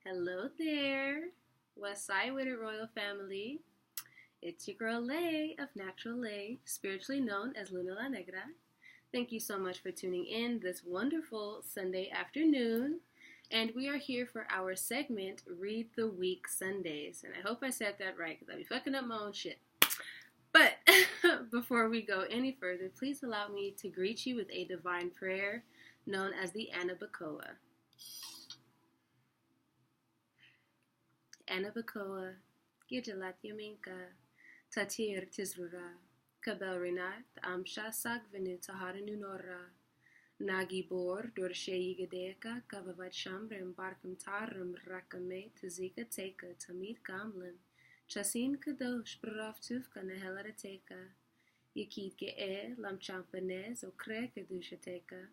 Hello there, West Side with it Royal Family. It's your girl Lay of Natural Lay, spiritually known as Luna La Negra. Thank you so much for tuning in this wonderful Sunday afternoon. And we are here for our segment, Read the Week Sundays. And I hope I said that right, because I be fucking up my own shit. But before we go any further, please allow me to greet you with a divine prayer known as the Anabacoa. Anabacoa, Gijalat Yaminka, Tatir Tizrura, Kabel Renat, Amsha Sagvenu Taharanu Nora, Nagi Bor, Dorshe Yigadeka, Kavavat Shambrem, Barkam Tarum, Rakame, Tazika Teka, Tamid Gamlim, Chasin Kadosh, Braf Tufka, Nehelarateka, Yakit Ge, Lam Champanez, Okre Kadushateka,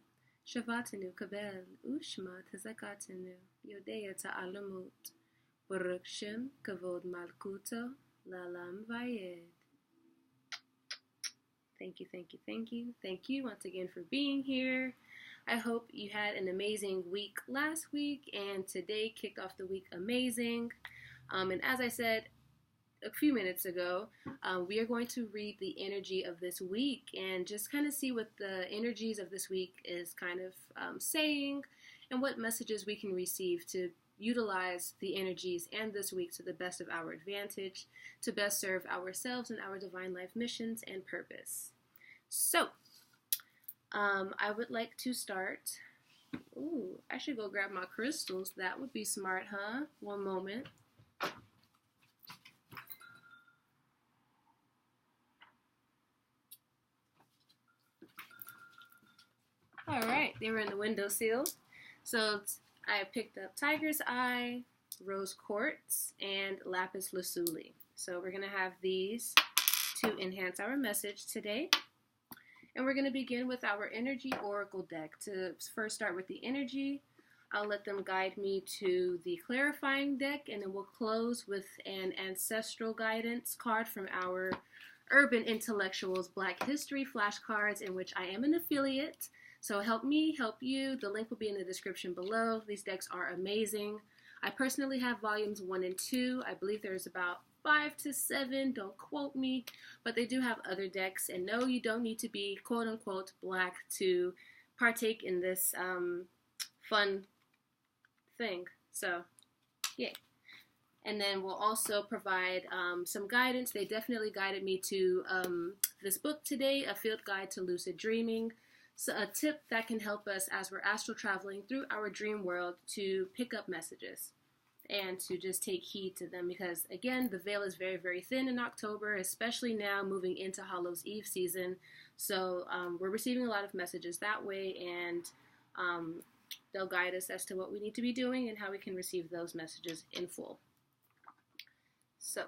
Shavatanu Kabel, Ushma, Tazakatanu, Yodea Ta'alamut. Baruch Shem Kavod Malkuto Lalam Vayed. Thank you, thank you, thank you. Thank you once again for being here. I hope you had an amazing week last week and today kicked off the week amazing. And as I said a few minutes ago, we are going to read the energy of this week and just kind of see what the energies of this week is kind of saying and what messages we can receive to utilize the energies and this week to the best of our advantage to best serve ourselves and our divine life missions and purpose. So, I would like to start. Ooh, I should go grab my crystals. That would be smart, huh? One moment. All right, they were in the windowsill. So I picked up Tiger's Eye, Rose Quartz, and Lapis Lazuli. So we're going to have these to enhance our message today. And we're going to begin with our Energy Oracle deck. To first start with the energy, I'll let them guide me to the Clarifying deck, and then we'll close with an Ancestral Guidance card from our Urban Intellectuals Black History flashcards, in which I am an affiliate. So help me, help you. The link will be in the description below. These decks are amazing. I personally have volumes 1 and 2. I believe there's about 5 to 7. Don't quote me. But they do have other decks. And no, you don't need to be quote-unquote black to partake in this fun thing. So, yay. And then we'll also provide some guidance. They definitely guided me to this book today, A Field Guide to Lucid Dreaming. So a tip that can help us as we're astral traveling through our dream world to pick up messages and to just take heed to them, because again, the veil is very, very thin in October, especially now moving into Hallows Eve season. So we're receiving a lot of messages that way, and they'll guide us as to what we need to be doing and how we can receive those messages in full. So,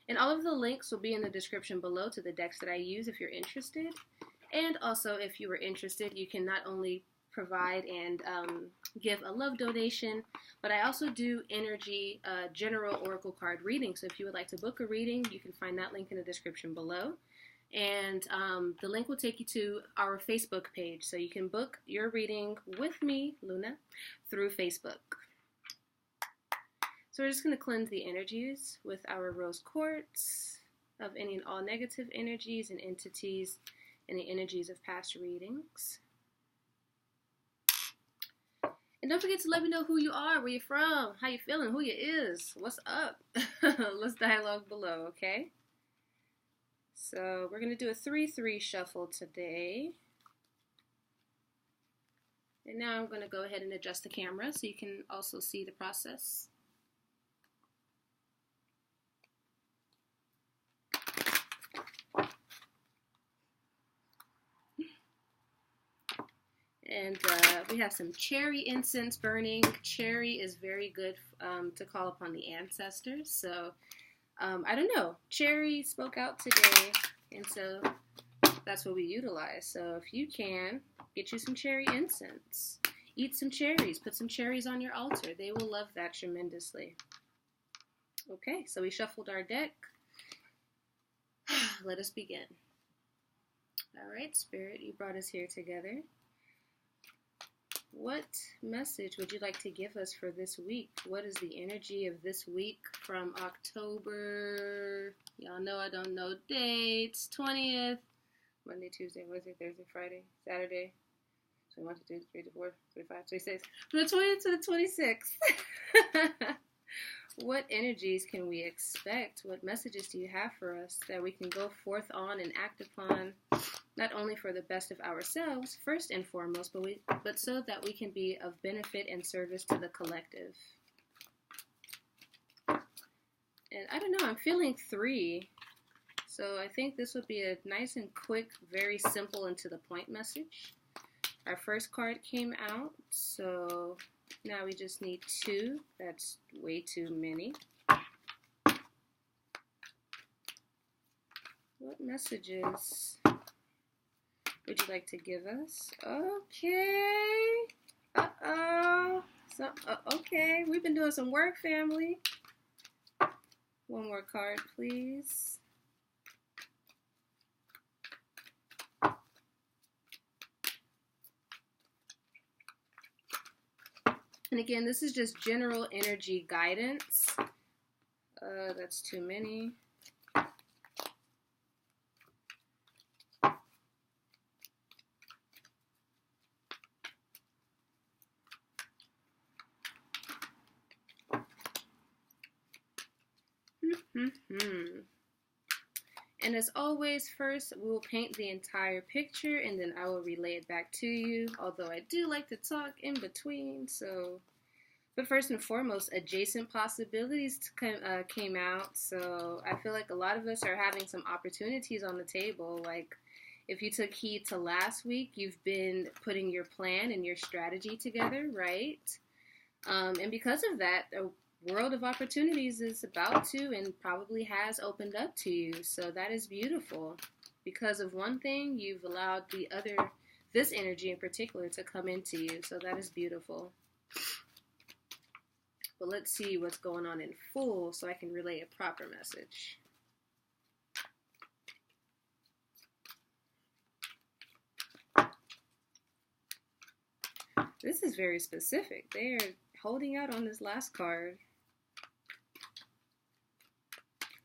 and all of the links will be in the description below to the decks that I use if you're interested. And also, if you were interested, you can not only provide and give a love donation, but I also do energy general oracle card reading. So if you would like to book a reading, you can find that link in the description below. And the link will take you to our Facebook page. So you can book your reading with me, Luna, through Facebook. So we're just going to cleanse the energies with our rose quartz of any and all negative energies and entities and the energies of past readings. And don't forget to let me know who you are, where you're from, how you feeling, who you is, what's up. Let's dialogue below, okay? So we're going to do a 3-3 shuffle today. And now I'm going to go ahead and adjust the camera so you can also see the process. And we have some cherry incense burning. Cherry is very good to call upon the ancestors. So, I don't know. Cherry spoke out today, and so that's what we utilize. So if you can, get you some cherry incense. Eat some cherries. Put some cherries on your altar. They will love that tremendously. Okay, so we shuffled our deck. Let us begin. All right, Spirit, you brought us here together. What message would you like to give us for this week? What is the energy of this week from October? Y'all know I don't know dates. 20th. Monday, Tuesday, Wednesday, Thursday, Friday, Saturday. So 1, 2, 3, 4, 5, 26. From the 20th to the 26th. What energies can we expect? What messages do you have for us that we can go forth on and act upon, not only for the best of ourselves, first and foremost, but so that we can be of benefit and service to the collective? And I don't know, I'm feeling 3. So I think this would be a nice and quick, very simple and to the point message. Our first card came out, so now we just need 2. That's way too many. What messages would you like to give us? Okay. Uh-oh. So, okay, we've been doing some work, family. One more card, please. And again, this is just general energy guidance. That's too many. And as always, first we will paint the entire picture and then I will relay it back to you, although I do like to talk in between. So, but first and foremost, adjacent possibilities came out. So I feel like a lot of us are having some opportunities on the table. Like if you took heed to last week, you've been putting your plan and your strategy together, right? And because of that, world of opportunities is about to and probably has opened up to you. So that is beautiful. Because of one thing, you've allowed the other, this energy in particular, to come into you. So that is beautiful. But let's see what's going on in full so I can relay a proper message. This is very specific. They are holding out on this last card.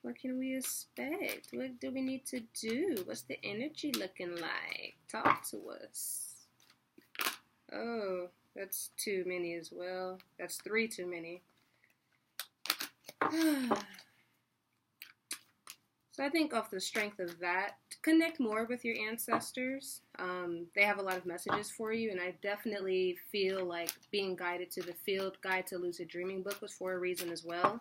What can we expect? What do we need to do? What's the energy looking like? Talk to us. Oh, that's too many as well. That's 3 too many. So I think off the strength of that, connect more with your ancestors. They have a lot of messages for you, and I definitely feel like being guided to the Field Guide to Lucid Dreaming book was for a reason as well.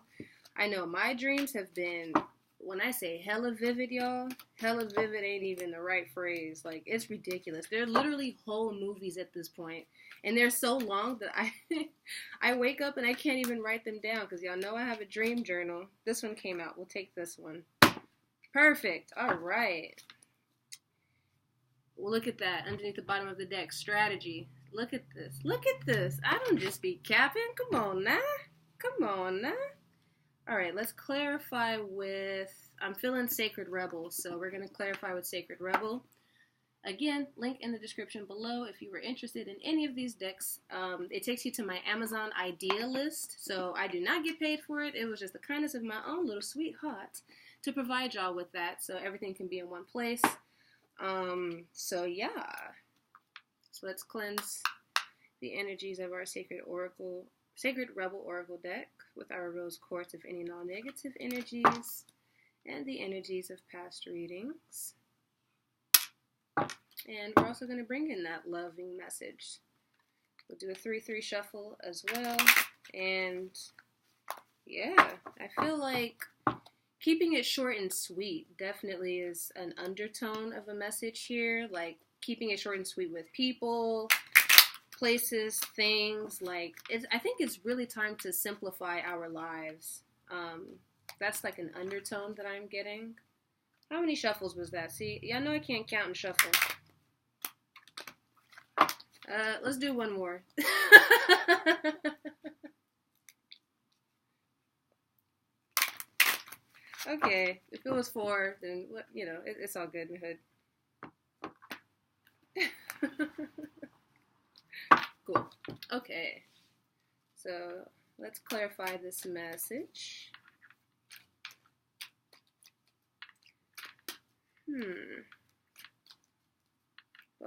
I know my dreams have been, when I say hella vivid, y'all, hella vivid ain't even the right phrase. Like, it's ridiculous. They're literally whole movies at this point. And they're so long that I wake up and I can't even write them down because y'all know I have a dream journal. This one came out. We'll take this one. Perfect. All right. Well, look at that. Underneath the bottom of the deck. Strategy. Look at this. Look at this. I don't just be capping. Come on now. Come on now. All right, let's clarify with, I'm feeling Sacred Rebel, so we're going to clarify with Sacred Rebel. Again, link in the description below if you were interested in any of these decks. It takes you to my Amazon idea list, so I do not get paid for it. It was just the kindness of my own little sweetheart to provide y'all with that, so everything can be in one place. So yeah. So let's cleanse the energies of our Sacred Rebel Oracle deck with our rose quartz of any non-negative energies and the energies of past readings. And we're also going to bring in that loving message. We'll do a 3-3 shuffle as well. And yeah, I feel like keeping it short and sweet definitely is an undertone of a message here. Like keeping it short and sweet with people, places, things. Like I think it's really time to simplify our lives. That's like an undertone that I'm getting. How many shuffles was that? See, y'all know I can't count and shuffle. Let's do one more. Okay, if it was 4, then what? You know, it's all good in the hood. Cool. Okay, so let's clarify this message.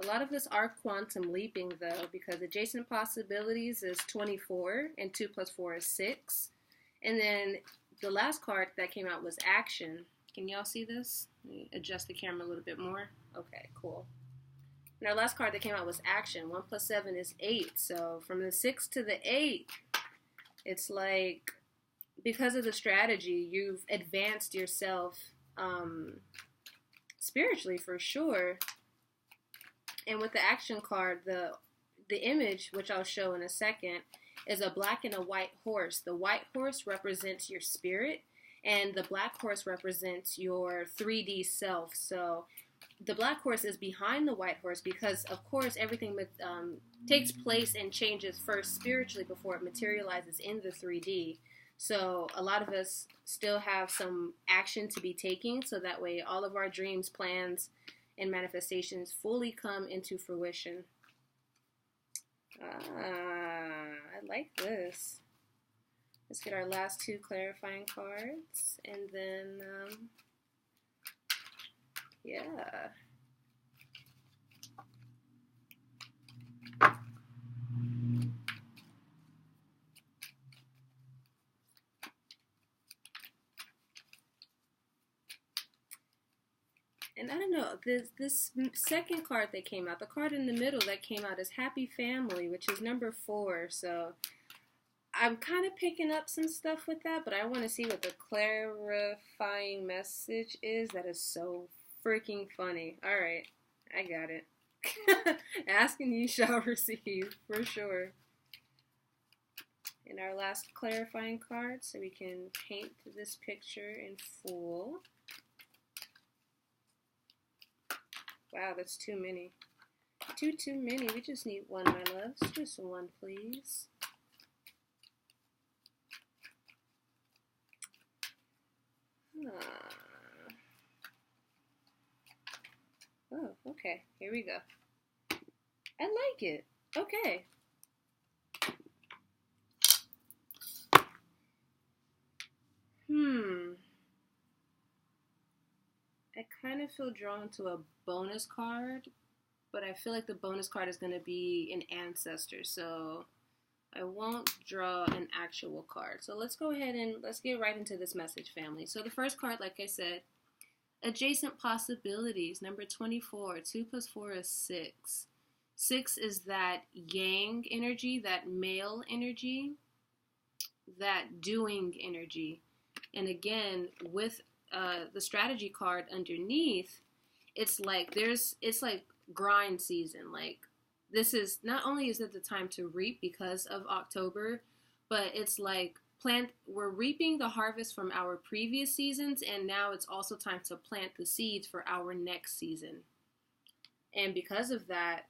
A lot of us are quantum leaping, though, because adjacent possibilities is 24, and 2 plus 4 is 6. And then the last card that came out was action. Can y'all see this? Let me adjust the camera a little bit more. Okay, cool. And our last card that came out was action. 1 plus 7 is 8. So from the 6 to the 8, it's like, because of the strategy, you've advanced yourself spiritually for sure. And with the action card, the image, which I'll show in a second, is a black and a white horse. The white horse represents your spirit, and the black horse represents your 3D self. So the black horse is behind the white horse because, of course, everything takes place and changes first spiritually before it materializes in the 3D. So a lot of us still have some action to be taking, so that way all of our dreams, plans, and manifestations fully come into fruition. I like this. Let's get our last 2 clarifying cards, and then, yeah. And I don't know, this second card that came out, the card in the middle that came out is Happy Family, which is number 4. So I'm kind of picking up some stuff with that, but I want to see what the clarifying message is. That is so freaking funny. All right, I got it. Asking you shall receive, for sure. And our last clarifying card, so we can paint this picture in full. Wow, that's too many. Too many. We just need one, my loves. Just one, please. Oh, okay. Here we go. I like it. Okay. I kind of feel drawn to a bonus card, but I feel like the bonus card is going to be an ancestor, so I won't draw an actual card. So let's go ahead and let's get right into this message, family. So the first card, like I said, adjacent possibilities, number 24. 2 plus 4 is 6. 6 is that yang energy, that male energy, that doing energy. And again, with the strategy card underneath, it's like grind season. Like, this is, not only is it the time to reap because of October, but it's like we're reaping the harvest from our previous seasons, and now it's also time to plant the seeds for our next season. And because of that,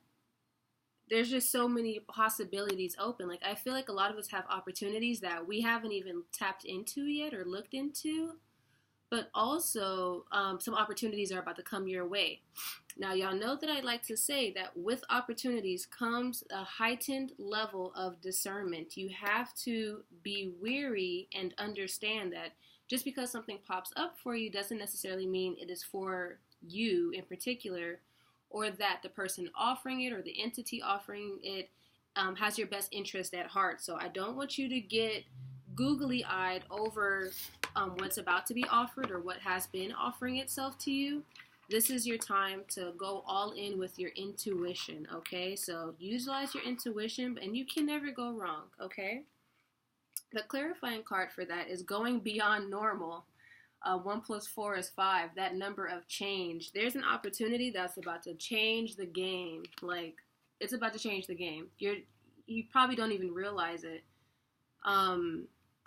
there's just so many possibilities open. Like, I feel like a lot of us have opportunities that we haven't even tapped into yet or looked into. But also, some opportunities are about to come your way. Now, y'all know that I like to say that with opportunities comes a heightened level of discernment. You have to be wary and understand that just because something pops up for you doesn't necessarily mean it is for you in particular, or that the person offering it or the entity offering it has your best interest at heart. So I don't want you to get googly-eyed over what's about to be offered or what has been offering itself to you. This is your time to go all in with your intuition, okay? So utilize your intuition, and you can never go wrong, okay? The clarifying card for that is going beyond normal. 1 plus 4 is 5, that number of change. There's an opportunity that's about to change the game. Like, it's about to change the game. You probably don't even realize it.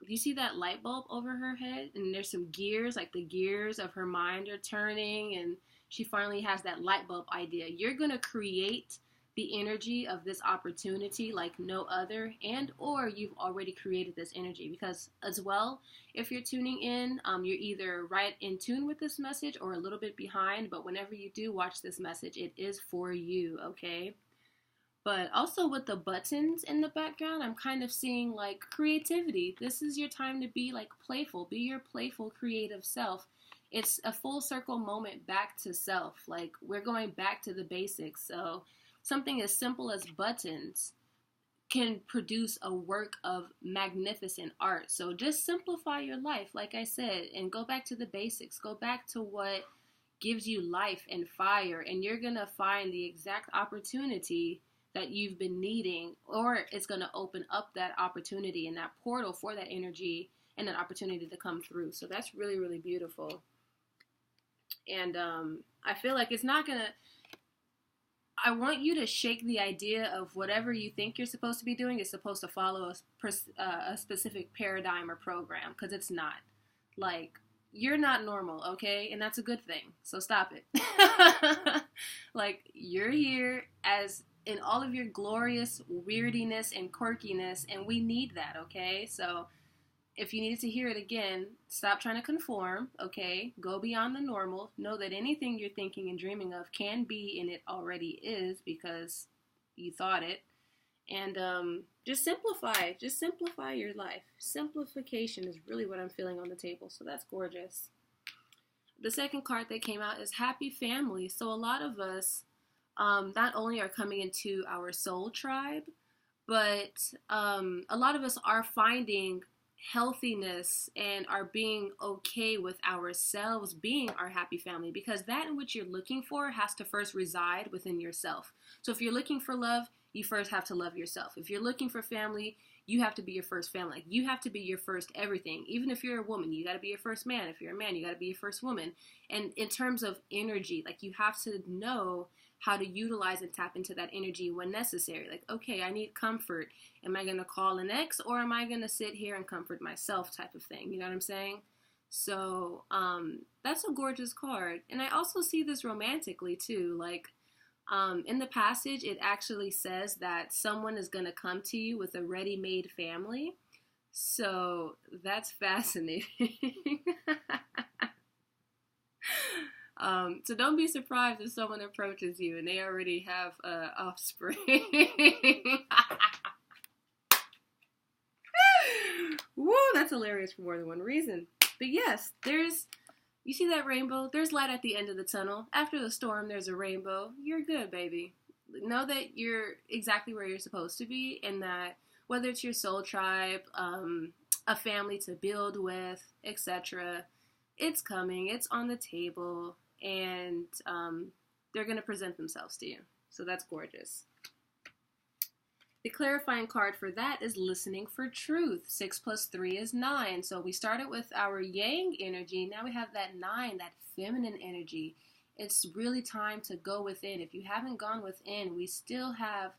You see that light bulb over her head, and there's some gears, like the gears of her mind are turning, and she finally has that light bulb idea. You're going to create the energy of this opportunity like no other, and or you've already created this energy, because as well, if you're tuning in, you're either right in tune with this message or a little bit behind, but whenever you do watch this message, it is for you, okay? But also with the buttons in the background, I'm kind of seeing like creativity. This is your time to be like playful. Be your playful, creative self. It's a full circle moment back to self. Like we're going back to the basics. So something as simple as buttons can produce a work of magnificent art. So just simplify your life, like I said, and go back to the basics. Go back to what gives you life and fire, and you're going to find the exact opportunity that you've been needing, or it's going to open up that opportunity and that portal for that energy and that opportunity to come through. So that's really, really beautiful. And I feel like it's not going to, I want you to shake the idea of whatever you think you're supposed to be doing is supposed to follow a specific paradigm or program, because it's not. Like, you're not normal, okay? And that's a good thing. So stop it. Like, you're here as in all of your glorious weirdiness and quirkiness, and we need that, okay? So if you needed to hear it again, stop trying to conform, okay? Go beyond the normal. Know that anything you're thinking and dreaming of can be, and it already is because you thought it. And just simplify. Just simplify your life. Simplification is really what I'm feeling on the table, so that's gorgeous. The second card that came out is Happy Family. So a lot of us not only are coming into our soul tribe, but a lot of us are finding healthiness and are being okay with ourselves being our happy family, because that in which you're looking for has to first reside within yourself. So if you're looking for love, you first have to love yourself. If you're looking for family, you have to be your first family. Like, you have to be your first everything. Even if you're a woman, you got to be your first man. If you're a man, you got to be your first woman. And in terms of energy, like, you have to know how to utilize and tap into that energy when necessary. Like, okay, I need comfort. Am I going to call an ex, or am I going to sit here and comfort myself type of thing? You know what I'm saying? So that's a gorgeous card. And I also see this romantically too. Like, in the passage, it actually says that someone is going to come to you with a ready-made family. So that's fascinating. So don't be surprised if someone approaches you and they already have offspring. Woo, that's hilarious for more than one reason. But yes, you see that rainbow? There's light at the end of the tunnel. After the storm, there's a rainbow. You're good, baby. Know that you're exactly where you're supposed to be, and that whether it's your soul tribe, a family to build with, etc., it's coming. It's on the table, and they're going to present themselves to you. So that's gorgeous. The clarifying card for that is listening for truth. 6 plus 3 is 9. So we started with our yang energy. Now we have that 9, that feminine energy. It's really time to go within. If you haven't gone within, we still have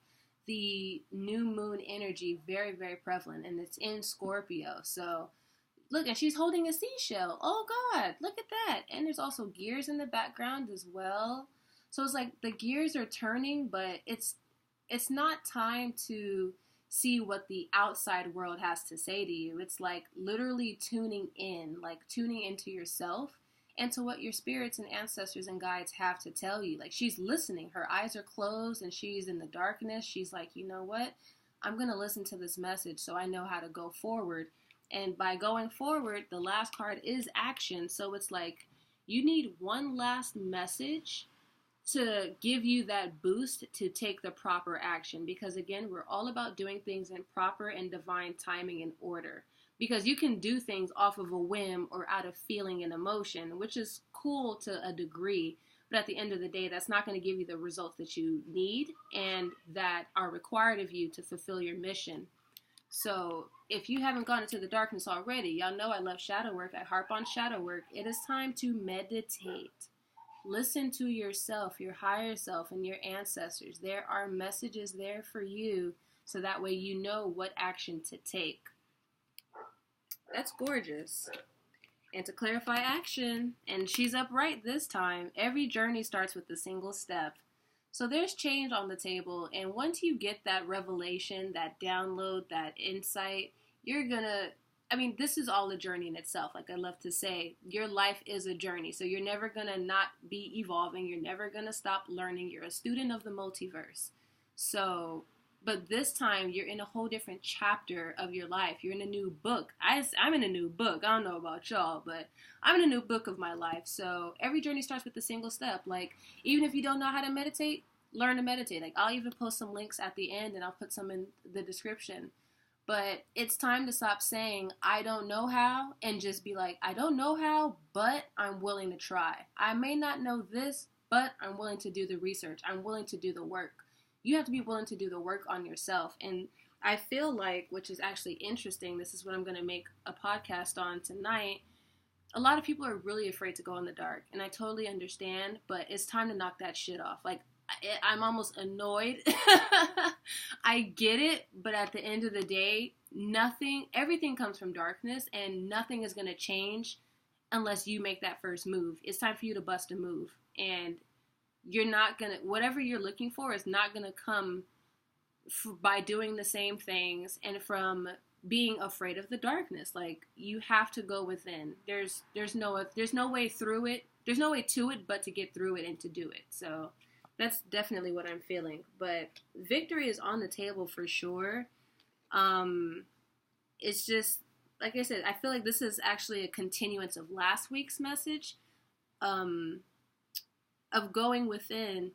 the new moon energy very, very prevalent, and it's in Scorpio. So look, and she's holding a seashell. Oh God, look at that. And there's also gears in the background as well. So it's like the gears are turning, but it's not time to see what the outside world has to say to you. It's like literally tuning in, like tuning into yourself and to what your spirits and ancestors and guides have to tell you. Like, she's listening. Her eyes are closed and she's in the darkness. She's like, you know what? I'm going to listen to this message so I know how to go forward. And by going forward, the last card is action. So it's like you need one last message to give you that boost to take the proper action. Because again, we're all about doing things in proper and divine timing and order. Because you can do things off of a whim or out of feeling and emotion, which is cool to a degree. But at the end of the day, that's not going to give you the results that you need and that are required of you to fulfill your mission. So if you haven't gone into the darkness already, y'all know I love shadow work. I harp on shadow work. It is time to meditate. Listen to yourself, your higher self, and your ancestors. There are messages there for you, so that way you know what action to take. That's gorgeous. And to clarify action, and she's upright this time, every journey starts with a single step. So there's change on the table, and once you get that revelation, that download, that insight, you're gonna, this is all a journey in itself. Like I love to say, your life is a journey. So you're never gonna not be evolving. You're never gonna stop learning. You're a student of the multiverse. So, but this time you're in a whole different chapter of your life. You're in a new book. I'm in a new book. I don't know about y'all, but I'm in a new book of my life. So every journey starts with a single step. Like, even if you don't know how to meditate, learn to meditate. Like, I'll even post some links at the end and I'll put some in the description. But it's time to stop saying, I don't know how, and just be like, I don't know how, but I'm willing to try. I may not know this, but I'm willing to do the research. I'm willing to do the work. You have to be willing to do the work on yourself. And I feel like, which is actually interesting, this is what I'm going to make a podcast on tonight. A lot of people are really afraid to go in the dark, and I totally understand, but it's time to knock that shit off. Like, I'm almost annoyed. I get it, but at the end of the day, everything comes from darkness, and nothing is going to change unless you make that first move. It's time for you to bust a move, and you're not going to, whatever you're looking for is not going to come by doing the same things and from being afraid of the darkness. Like, you have to go within. There's no way through it. There's no way to it but to get through it and to do it. So that's definitely what I'm feeling. But victory is on the table for sure. It's just, like I said, I feel like this is actually a continuance of last week's message, of going within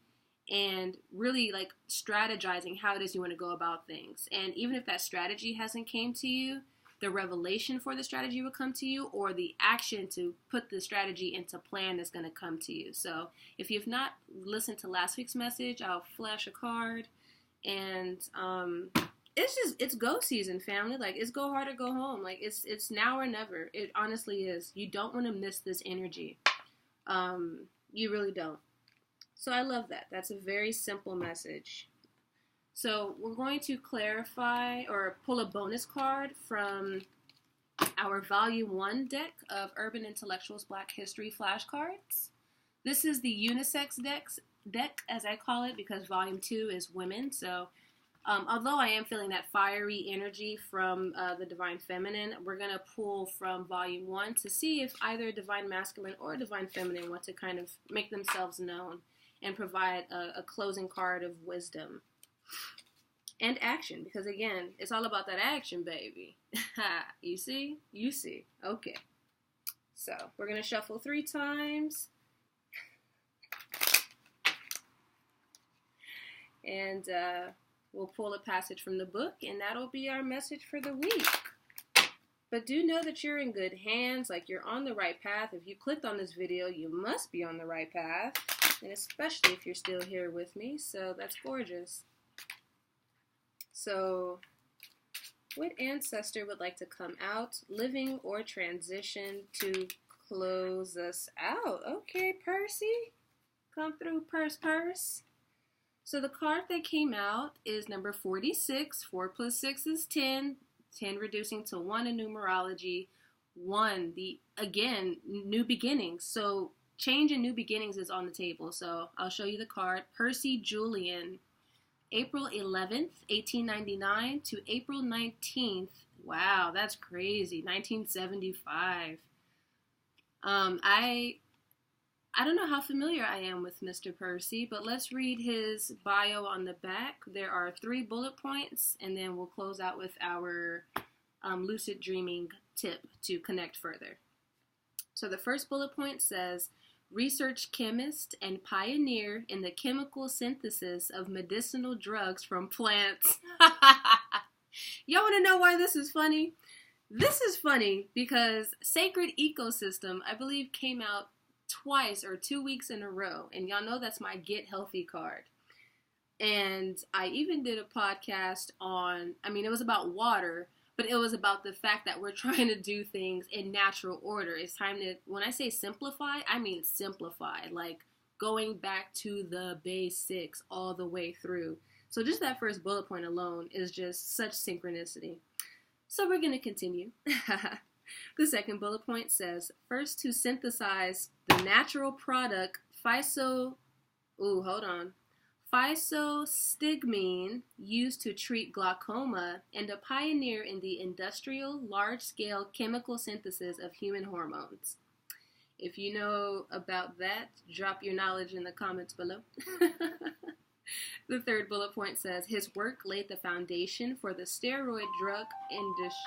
and really like strategizing how it is you want to go about things. And even if that strategy hasn't came to you, the revelation for the strategy will come to you, or the action to put the strategy into plan is going to come to you. So if you've not listened to last week's message, I'll flash a card. And it's go season, family. Like, it's go hard or go home. Like, it's now or never. It honestly is. You don't want to miss this energy. You really don't. So I love that. That's a very simple message. So we're going to clarify or pull a bonus card from our Volume 1 deck of Urban Intellectuals Black History flashcards. This is the unisex deck, as I call it, because Volume 2 is women. So although I am feeling that fiery energy from the Divine Feminine, we're going to pull from Volume 1 to see if either Divine Masculine or Divine Feminine want to kind of make themselves known and provide a closing card of wisdom and action, because again, it's all about that action, baby. You see? You see. Okay. So we're going to shuffle 3 times. And we'll pull a passage from the book, and that'll be our message for the week. But do know that you're in good hands, like you're on the right path. If you clicked on this video, you must be on the right path, and especially if you're still here with me, so that's gorgeous. So, what ancestor would like to come out, living or transition, to close us out? Okay, Percy, come through, Purse. So the card that came out is number 46. 4 plus 6 is 10. 10 reducing to 1 in numerology. 1, again, new beginnings. So change and new beginnings is on the table. So I'll show you the card. Percy Julian, April 11th, 1899 to April 19th. Wow, that's crazy. 1975. I don't know how familiar I am with Mr. Percy, but let's read his bio on the back. There are 3 bullet points, and then we'll close out with our lucid dreaming tip to connect further. So the first bullet point says, research chemist and pioneer in the chemical synthesis of medicinal drugs from plants. Y'all want to know why this is funny? This is funny because Sacred Ecosystem, I believe, came out twice or 2 weeks in a row, and y'all know that's my Get Healthy card. And I even did a podcast on, it was about water, but it was about the fact that we're trying to do things in natural order. It's time to, when I say simplify, I mean simplify, like going back to the basics all the way through. So just that first bullet point alone is just such synchronicity. So we're going to continue. The second bullet point says, first to synthesize the natural product physostigmine used to treat glaucoma, and a pioneer in the industrial large-scale chemical synthesis of human hormones. If you know about that, drop your knowledge in the comments below. The third bullet point says, his work laid the foundation for the steroid drug industry.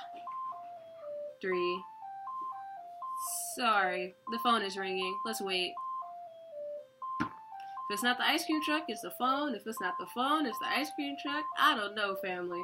Sorry, the phone is ringing. Let's wait. If it's not the ice cream truck, it's the phone. If it's not the phone, it's the ice cream truck. I don't know, family.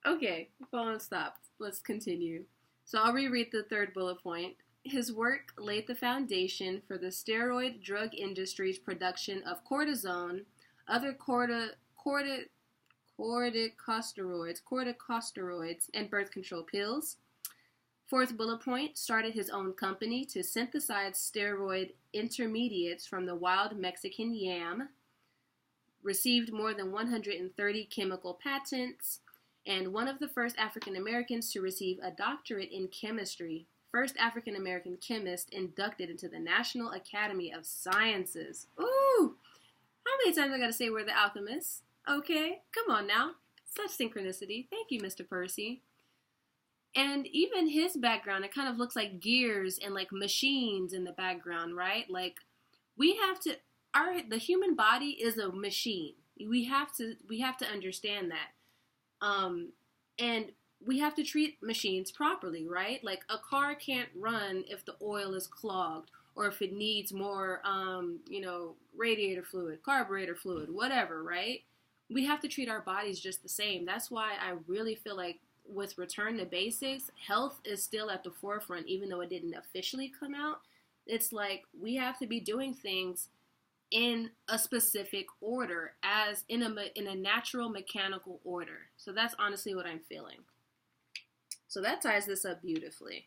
Okay, phone stopped. Let's continue. So I'll reread the third bullet point. His work laid the foundation for the steroid drug industry's production of cortisone, other corticosteroids, and birth control pills. Fourth bullet point, started his own company to synthesize steroid intermediates from the wild Mexican yam. Received more than 130 chemical patents, and one of the first African Americans to receive a doctorate in chemistry. First African American chemist inducted into the National Academy of Sciences. Ooh! How many times I gotta say we're the alchemists? Okay, come on now. Such synchronicity. Thank you, Mr. Percy. And even his background, it kind of looks like gears and like machines in the background, right? Like we have to, the human body is a machine. We have to understand that. And we have to treat machines properly, right? Like a car can't run if the oil is clogged or if it needs more, radiator fluid, carburetor fluid, whatever, right? We have to treat our bodies just the same. That's why I really feel like with Return to Basics, health is still at the forefront, even though it didn't officially come out. It's like we have to be doing things in a specific order, as in a natural mechanical order. So that's honestly what I'm feeling. So that ties this up beautifully.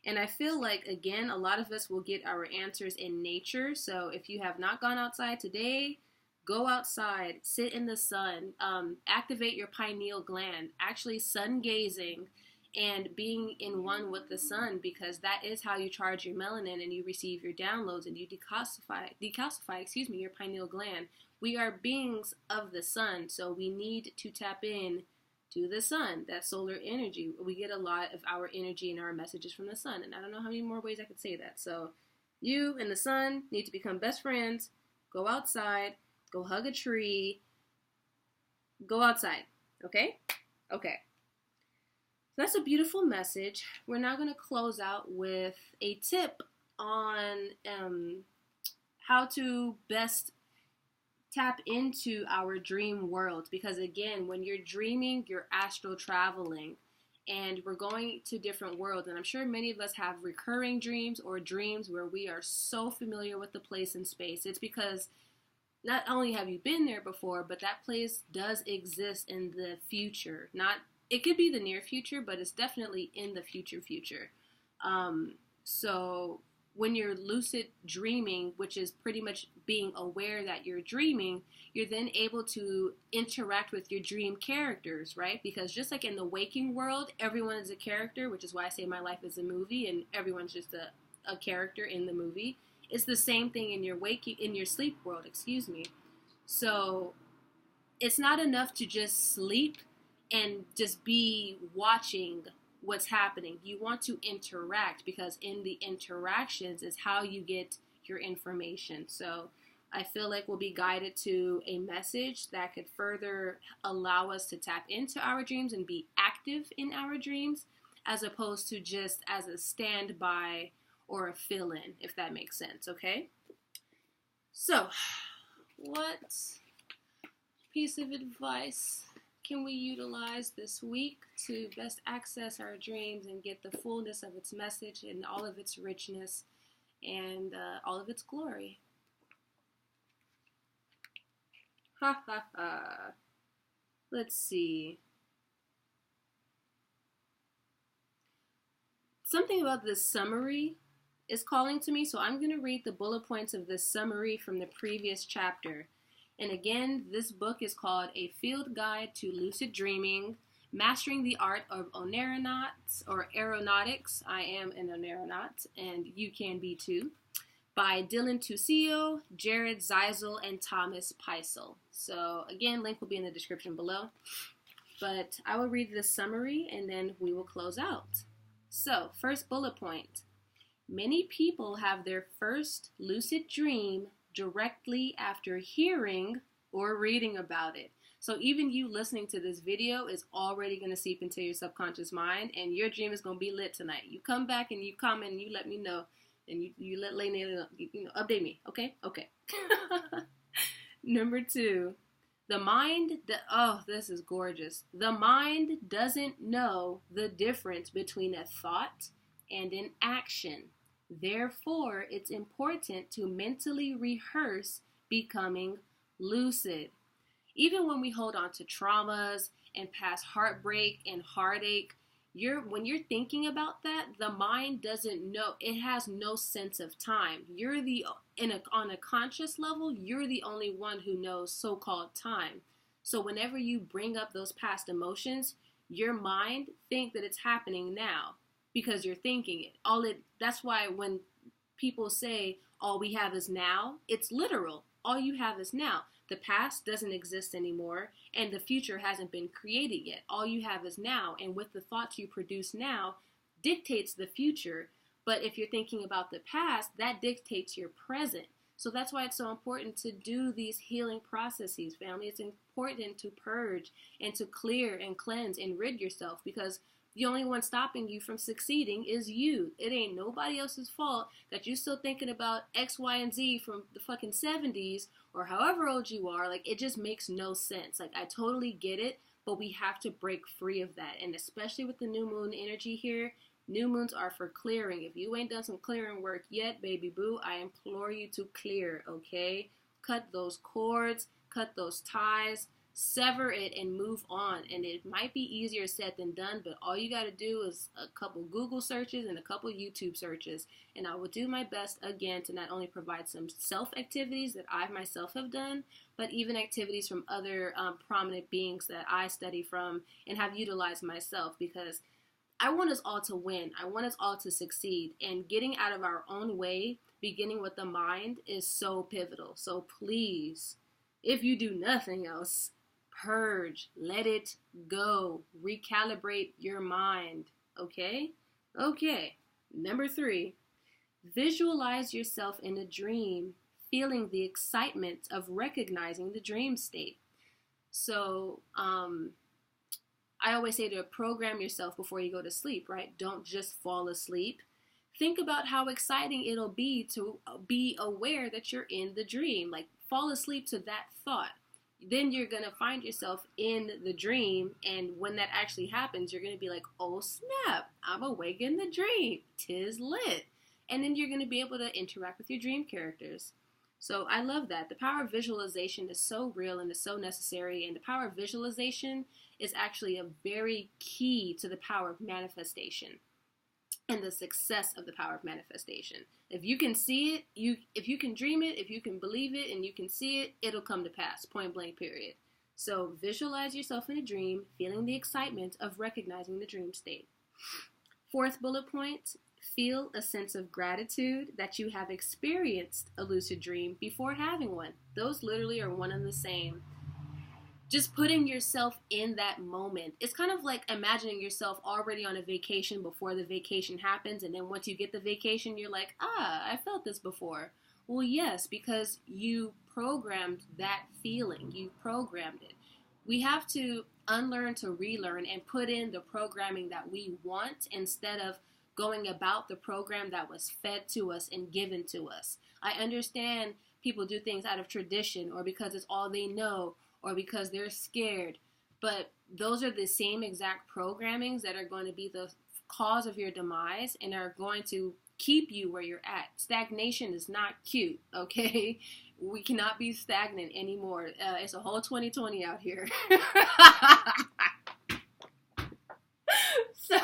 And I feel like, again, a lot of us will get our answers in nature. So if you have not gone outside today, go outside, sit in the sun, activate your pineal gland, actually sun gazing and being in one with the sun, because that is how you charge your melanin and you receive your downloads and you decalcify your pineal gland. We are beings of the sun, so we need to tap in to the sun, that solar energy. We get a lot of our energy and our messages from the sun, and I don't know how many more ways I could say that. So you and the sun need to become best friends. Go outside, go hug a tree, go outside, okay? Okay. So that's a beautiful message. We're now going to close out with a tip on how to best tap into our dream world. Because again, when you're dreaming, you're astral traveling. And we're going to different worlds. And I'm sure many of us have recurring dreams or dreams where we are so familiar with the place and space. It's because not only have you been there before, but that place does exist in the future. It could be the near future, but it's definitely in the future. So when you're lucid dreaming, which is pretty much being aware that you're dreaming, you're then able to interact with your dream characters, right? Because just like in the waking world, everyone is a character, which is why I say my life is a movie and everyone's just a character in the movie. It's the same thing in your sleep world, So it's not enough to just sleep and just be watching what's happening. You want to interact, because in the interactions is how you get your information. So I feel like we'll be guided to a message that could further allow us to tap into our dreams and be active in our dreams, as opposed to just as a standby or a fill-in, if that makes sense, okay? So, what piece of advice can we utilize this week to best access our dreams and get the fullness of its message and all of its richness and all of its glory? Ha ha ha. Let's see. Something about this summary is calling to me, so I'm going to read the bullet points of this summary from the previous chapter. And again, this book is called A Field Guide to Lucid Dreaming, Mastering the Art of Aeronautics. I am an aeronaut, and you can be too. by Dylan Tucio, Jared Zeisel, and Thomas Peisel. So again, link will be in the description below. But I will read the summary and then we will close out. So, first bullet point. Many people have their first lucid dream directly after hearing or reading about it. So even you listening to this video is already going to seep into your subconscious mind, and your dream is going to be lit tonight. You come back and you comment and you let me know, and you let Lena, update me, okay? Okay. Number 2, the mind, this is gorgeous. The mind doesn't know the difference between a thought and an action. Therefore, it's important to mentally rehearse becoming lucid. Even when we hold on to traumas and past heartbreak and heartache, when you're thinking about that, the mind doesn't know. It has no sense of time. On a conscious level, you're the only one who knows so-called time. So whenever you bring up those past emotions, your mind thinks that it's happening now because you're thinking it. That's why when people say all we have is now, it's literal. All you have is now. The past doesn't exist anymore, and the future hasn't been created yet. All you have is now, and with the thoughts you produce now dictates the future. But if you're thinking about the past, that dictates your present. So that's why it's so important to do these healing processes, family. It's important to purge and to clear and cleanse and rid yourself, because the only one stopping you from succeeding is you. It ain't nobody else's fault that you're still thinking about X, Y, and Z from the fucking 70s or however old you are. Like, it just makes no sense. Like, I totally get it, but we have to break free of that. And especially with the new moon energy here, new moons are for clearing. If you ain't done some clearing work yet, baby boo, I implore you to clear, okay? Cut those cords, cut those ties, sever it and move on. And it might be easier said than done, but all you got to do is a couple Google searches and a couple YouTube searches, and I will do my best again to not only provide some self activities that I myself have done, but even activities from other prominent beings that I study from and have utilized myself, because I want us all to win. I want us all to succeed, and getting out of our own way, beginning with the mind, is so pivotal. So please, if you do nothing else, purge, let it go, recalibrate your mind, okay? Okay, number 3, visualize yourself in a dream, feeling the excitement of recognizing the dream state. So, I always say to program yourself before you go to sleep, right? Don't just fall asleep. Think about how exciting it'll be to be aware that you're in the dream. Like, fall asleep to that thought. Then you're going to find yourself in the dream, and when that actually happens, you're going to be like, oh snap, I'm awake in the dream, 'tis lit. And then you're going to be able to interact with your dream characters. So I love that. The power of visualization is so real and is so necessary, and the power of visualization is actually a very key to the power of manifestation and the success of the power of manifestation. If you can see it, if you can dream it, if you can believe it, and you can see it, it'll come to pass, point blank, period. So visualize yourself in a dream, feeling the excitement of recognizing the dream state. 4th bullet point, feel a sense of gratitude that you have experienced a lucid dream before having one. Those literally are one and the same. Just putting yourself in that moment. It's kind of like imagining yourself already on a vacation before the vacation happens, and then once you get the vacation, you're like, I felt this before. Well, yes, because you programmed that feeling. You programmed it. We have to unlearn to relearn and put in the programming that we want instead of going about the program that was fed to us and given to us. I understand people do things out of tradition or because it's all they know, or because they're scared. But those are the same exact programmings that are going to be the cause of your demise and are going to keep you where you're at. Stagnation is not cute, okay? We cannot be stagnant anymore. It's a whole 2020 out here. So,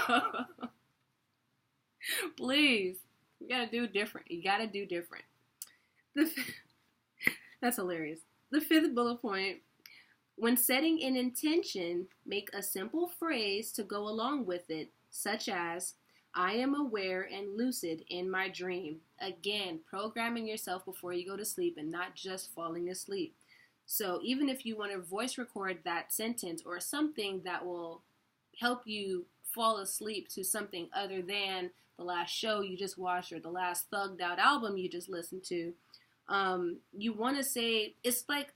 please, you gotta do different. You gotta do different. That's hilarious. The 5th bullet point, when setting an intention, make a simple phrase to go along with it, such as, I am aware and lucid in my dream. Again, programming yourself before you go to sleep and not just falling asleep. So even if you want to voice record that sentence or something that will help you fall asleep to something other than the last show you just watched or the last thugged out album you just listened to, you want to say, it's like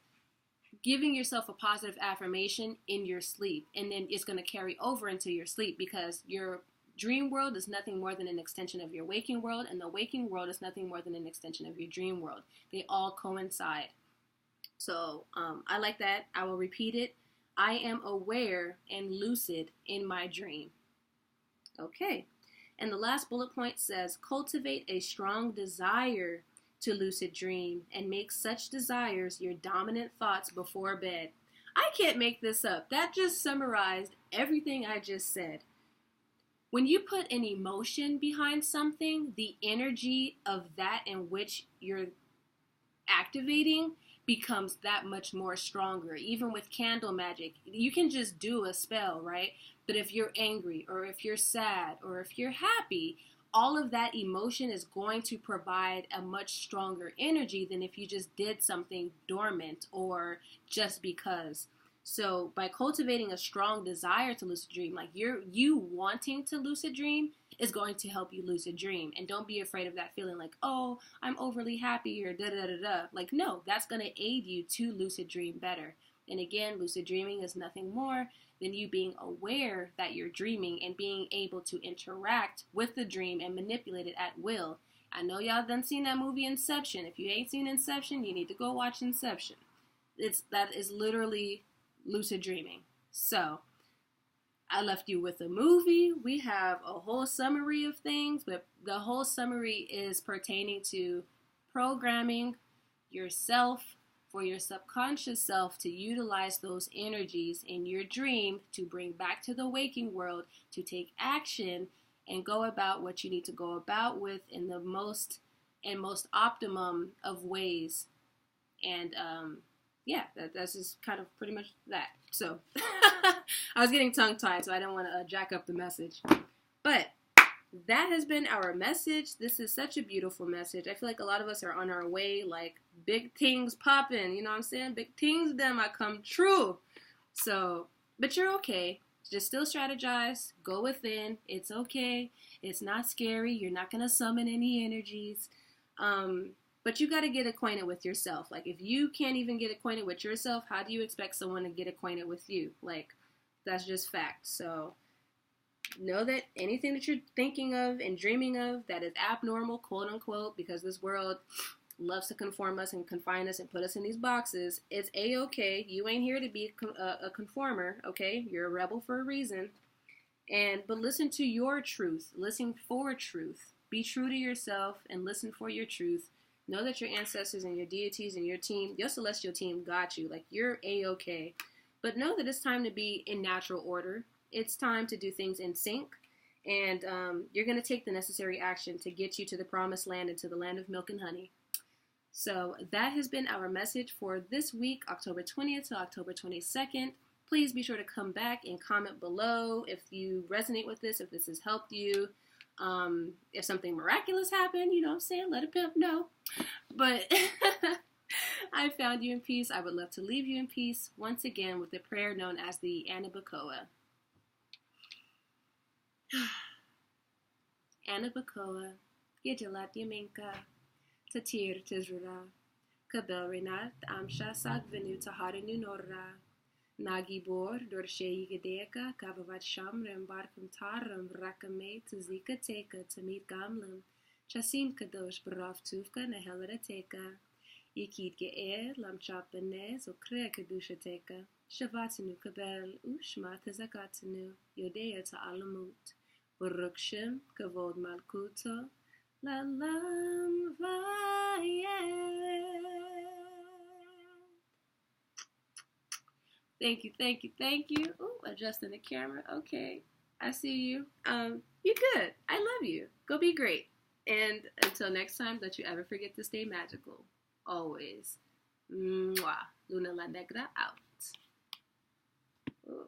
giving yourself a positive affirmation in your sleep, and then it's going to carry over into your sleep, because your dream world is nothing more than an extension of your waking world, and the waking world is nothing more than an extension of your dream world. They all coincide. So I like that. I will repeat it. I am aware and lucid in my dream. Okay. And the last bullet point says, cultivate a strong desire to lucid dream and make such desires your dominant thoughts before bed. I can't make this up. That just summarized everything I just said. When you put an emotion behind something, the energy of that in which you're activating becomes that much more stronger. Even with candle magic, you can just do a spell, right? But if you're angry, or if you're sad, or if you're happy, all of that emotion is going to provide a much stronger energy than if you just did something dormant or just because. So by cultivating a strong desire to lucid dream, like you wanting to lucid dream is going to help you lucid dream. And don't be afraid of that feeling like, oh, I'm overly happy or da-da-da-da. Like, no, that's going to aid you to lucid dream better. And again, lucid dreaming is nothing more than you being aware that you're dreaming and being able to interact with the dream and manipulate it at will. I know y'all done seen that movie Inception. If you ain't seen Inception, you need to go watch Inception. That is literally lucid dreaming. So I left you with a movie. We have a whole summary of things, but the whole summary is pertaining to programming yourself for your subconscious self to utilize those energies in your dream to bring back to the waking world, to take action and go about what you need to go about with in the most optimum of ways. And that's just kind of pretty much that. So I was getting tongue-tied, so I don't want to jack up the message. But that has been our message. This is such a beautiful message. I feel like a lot of us are on our way, like big things popping, you know what I'm saying? Big things them I come true. So, but you're okay. Just still strategize. Go within. It's okay. It's not scary. You're not going to summon any energies. But you got to get acquainted with yourself. Like, if you can't even get acquainted with yourself, how do you expect someone to get acquainted with you? Like, that's just fact. So know that anything that you're thinking of and dreaming of that is abnormal, quote unquote, because this world loves to conform us and confine us and put us in these boxes, it's a-okay. You ain't here to be a conformer, okay? You're a rebel for a reason. But listen to your truth. Listen for truth. Be true to yourself and listen for your truth. Know that your ancestors and your deities and your team, your celestial team got you. Like, you're a-okay. But know that it's time to be in natural order. It's time to do things in sync. And you're going to take the necessary action to get you to the promised land and to the land of milk and honey. So that has been our message for this week, October 20th to October 22nd. Please be sure to come back and comment below if you resonate with this, if this has helped you. If something miraculous happened, you know what I'm saying, let a pimp know. But I found you in peace. I would love to leave you in peace once again with the prayer known as the Anabacoa. Anabacoa, Gijalat Yaminka, Tatir Tizrura, Kabel Renat, Amsha Sagvenu Taharinu Norra, Nagibor, Dorshe Yigadeka, Kavavat Shamrim, Barkum Taram, Rakame, Tazika Teka, Tamit Gamlim, Chasim Kadosh, Baraf Tufka, Nahelada Teka, Yikid Ge'er, Lamchapanez, Okre Kadusha Teka, Shavatanu Kabel, Ushma Tazakatanu, Yodea Ta'alamut, Burukshim, Kavod Malkuto, Lalam Vayet. Thank you. Ooh, adjusting the camera. Okay, I see you. You good. I love you. Go be great. And until next time, don't you ever forget to stay magical. Always. Mwah. Luna La Negra out. Ooh.